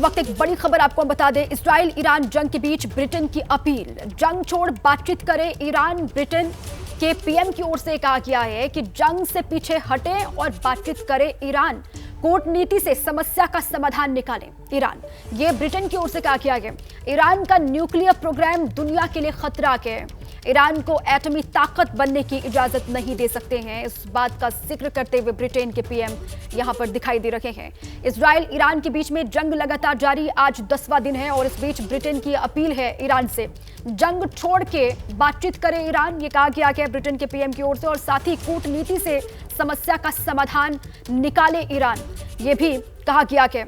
वक्त एक बड़ी खबर आपको हम बता दें, इजराइल ईरान जंग के बीच ब्रिटेन की अपील, जंग छोड़ बातचीत करे ईरान। ब्रिटेन के पीएम की ओर से कहा गया है कि जंग से पीछे हटे और बातचीत करे ईरान, कूटनीति से समस्या का समाधान निकाले ईरान। ये ब्रिटेन की ओर से कहा गया है। ईरान का न्यूक्लियर प्रोग्राम दुनिया के लिए खतरा है, ईरान को एटमी ताकत बनने की इजाजत नहीं दे सकते हैं। इस बात का जिक्र करते हुए ब्रिटेन के पीएम यहां पर दिखाई दे रहे हैं। इजराइल ईरान के बीच में जंग लगातार जारी, आज 10वां दिन है और इस बीच ब्रिटेन की अपील है ईरान से, जंग छोड़ के बातचीत करे ईरान। ये कहा गया है ब्रिटेन के पीएम की ओर से, और साथ ही कूटनीति से समस्या का समाधान निकाले ईरान, ये भी कहा गया है।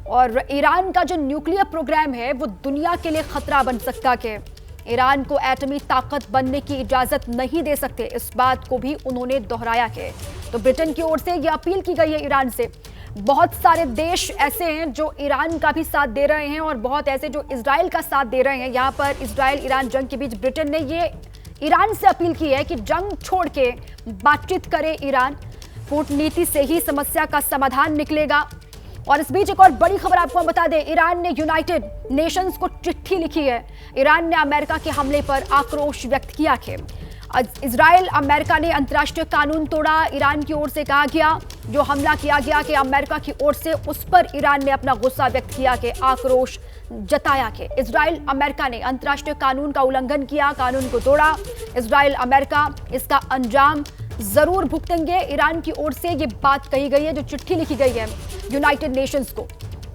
और ईरान का जो न्यूक्लियर प्रोग्राम है वो दुनिया के लिए खतरा बन सकता है, ईरान को एटमी ताकत बनने की इजाजत नहीं दे सकते, इस बात को भी उन्होंने दोहराया है। तो ब्रिटेन की ओर से यह अपील की गई है ईरान से। बहुत सारे देश ऐसे हैं जो ईरान का भी साथ दे रहे हैं और बहुत ऐसे जो इजराइल का साथ दे रहे हैं। यहाँ पर इजराइल ईरान जंग के बीच ब्रिटेन ने ये ईरान से अपील की है कि जंग छोड़ के बातचीत करे ईरान, कूटनीति से ही समस्या का समाधान निकलेगा। और इस बीच एक और बड़ी खबर आपको हम बता दें, ईरान ने यूनाइटेड नेशंस को चिट्ठी लिखी है। ईरान ने अमेरिका के हमले पर आक्रोश व्यक्त किया है। इजराइल अमेरिका ने अंतर्राष्ट्रीय कानून तोड़ा, ईरान की ओर से कहा गया जो हमला किया गया कि अमेरिका की ओर से, उस पर ईरान ने अपना गुस्सा व्यक्त किया कि आक्रोश जताया कि इजराइल अमेरिका ने अंतर्राष्ट्रीय कानून का उल्लंघन किया, कानून को तोड़ा। इजराइल अमेरिका इसका अंजाम जरूर भुगतेंगे, ईरान की ओर से ये बात कही गई है, जो चिट्ठी लिखी गई है यूनाइटेड नेशंस को।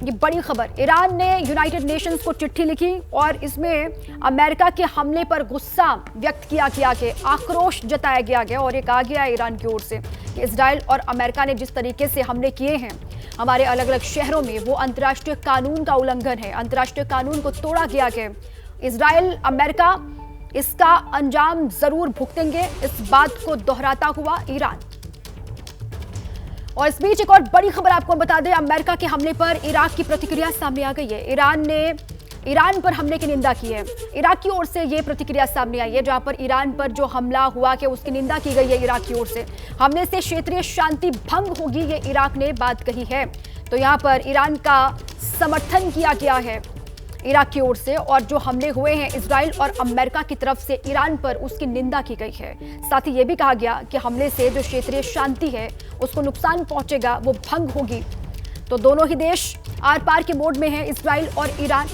ये बड़ी खबर, ईरान ने यूनाइटेड नेशंस को चिट्ठी लिखी और इसमें अमेरिका के हमले पर गुस्सा व्यक्त किया गया कि आक्रोश जताया गया है। और ये कहा गया ईरान की ओर से कि इजराइल और अमेरिका ने जिस तरीके से हमले किए हैं हमारे अलग अलग शहरों में, वो अंतर्राष्ट्रीय कानून का उल्लंघन है, अंतर्राष्ट्रीय कानून को तोड़ा गया है। इजराइल अमेरिका इसका अंजाम जरूर भुगतेंगे, इस बात को दोहराता हुआ ईरान। और इस बीच एक और बड़ी खबर आपको बता दें, अमेरिका के हमले पर इराक की प्रतिक्रिया सामने आ गई है। ईरान ने ईरान पर हमले की निंदा की है। इराक की ओर से यह प्रतिक्रिया सामने आई है, जहां पर ईरान पर जो हमला हुआ कि उसकी निंदा की गई है इराक की ओर से। हमले से क्षेत्रीय शांति भंग होगी, ये इराक ने बात कही है। तो यहां पर ईरान का समर्थन किया गया है इराक की ओर से, और जो हमले हुए हैं इजराइल और अमेरिका की तरफ से ईरान पर, उसकी निंदा की गई है। साथ ही यह भी कहा गया कि हमले से जो क्षेत्रीय शांति है उसको नुकसान पहुंचेगा, वो भंग होगी। तो दोनों ही देश आर पार के मोड में हैं, इजराइल और ईरान।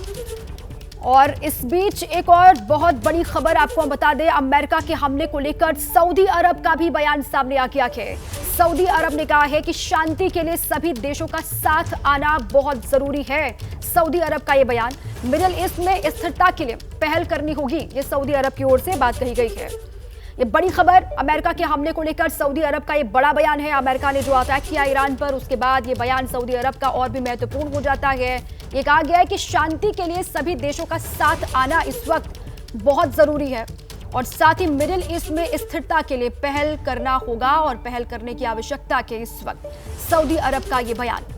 और इस बीच एक और बहुत बड़ी खबर आपको हम बता दें, अमेरिका के हमले को लेकर सऊदी अरब का भी बयान सामने आ गया है। सऊदी अरब ने कहा है कि शांति के लिए सभी देशों का साथ आना बहुत जरूरी है। सऊदी अरब का ये बयान, मिडिल ईस्ट में स्थिरता के लिए पहल करनी होगी, ये सऊदी अरब की ओर से बात कही गई है। ये बड़ी खबर, अमेरिका के हमले को लेकर सऊदी अरब का ये बड़ा बयान है। अमेरिका ने जो अटैक किया ईरान पर, उसके बाद ये बयान सऊदी अरब का और भी महत्वपूर्ण हो जाता है। ये कहा गया है कि शांति के लिए सभी देशों का साथ आना इस वक्त बहुत जरूरी है, और साथ ही मिडिल ईस्ट में स्थिरता के लिए पहल करना होगा और पहल करने की आवश्यकता के इस वक्त सऊदी अरब का ये बयान।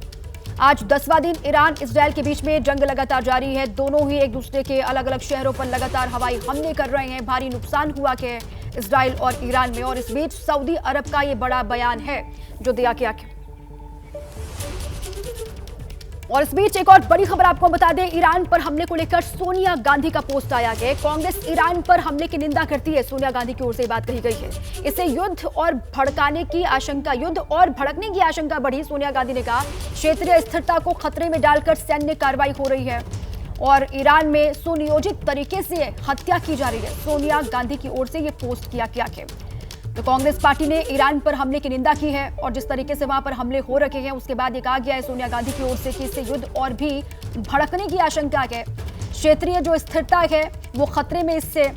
आज 10वां दिन ईरान इजराइल के बीच में जंग लगातार जारी है। दोनों ही एक दूसरे के अलग अलग शहरों पर लगातार हवाई हमले कर रहे हैं। भारी नुकसान हुआ है इजराइल और ईरान में, और इस बीच सऊदी अरब का ये बड़ा बयान है जो दिया गया है। और इस बीच एक और बड़ी खबर आपको बता दें, ईरान पर हमले को लेकर सोनिया गांधी का पोस्ट आया है। कांग्रेस ईरान पर हमले की निंदा करती है, सोनिया गांधी की ओर से बात कही गई है। इससे युद्ध और भड़कने की आशंका बढ़ी। सोनिया गांधी ने कहा क्षेत्रीय स्थिरता को खतरे में डालकर सैन्य कार्रवाई हो रही है और ईरान में सुनियोजित तरीके से हत्या की जा रही है। सोनिया गांधी की ओर से ये पोस्ट किया गया है। तो कांग्रेस पार्टी ने ईरान पर हमले की निंदा की है, और जिस तरीके से वहां पर हमले हो रखे हैं उसके बाद ये कहा गया है सोनिया गांधी की ओर से कि इससे युद्ध और भी भड़कने की आशंका है। क्षेत्रीय जो स्थिरता है वो खतरे में इससे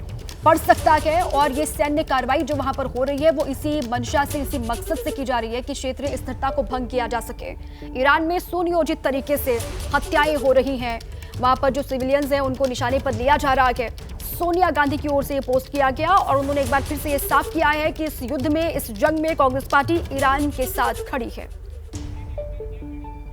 पड़ सकता है, और ये सैन्य कार्रवाई जो वहां पर हो रही है वो इसी मंशा से, इसी मकसद से की जा रही है कि क्षेत्रीय स्थिरता को भंग किया जा सके। ईरान में सुनियोजित तरीके से हत्याएं हो रही हैं, वहां पर जो सिविलियंस हैं उनको निशाने पर लिया जा रहा है। सोनिया गांधी की ओर से ये पोस्ट किया गया, और उन्होंने एक बार फिर से ये साफ किया है कि इस युद्ध में, इस जंग में कांग्रेस पार्टी ईरान के साथ खड़ी है।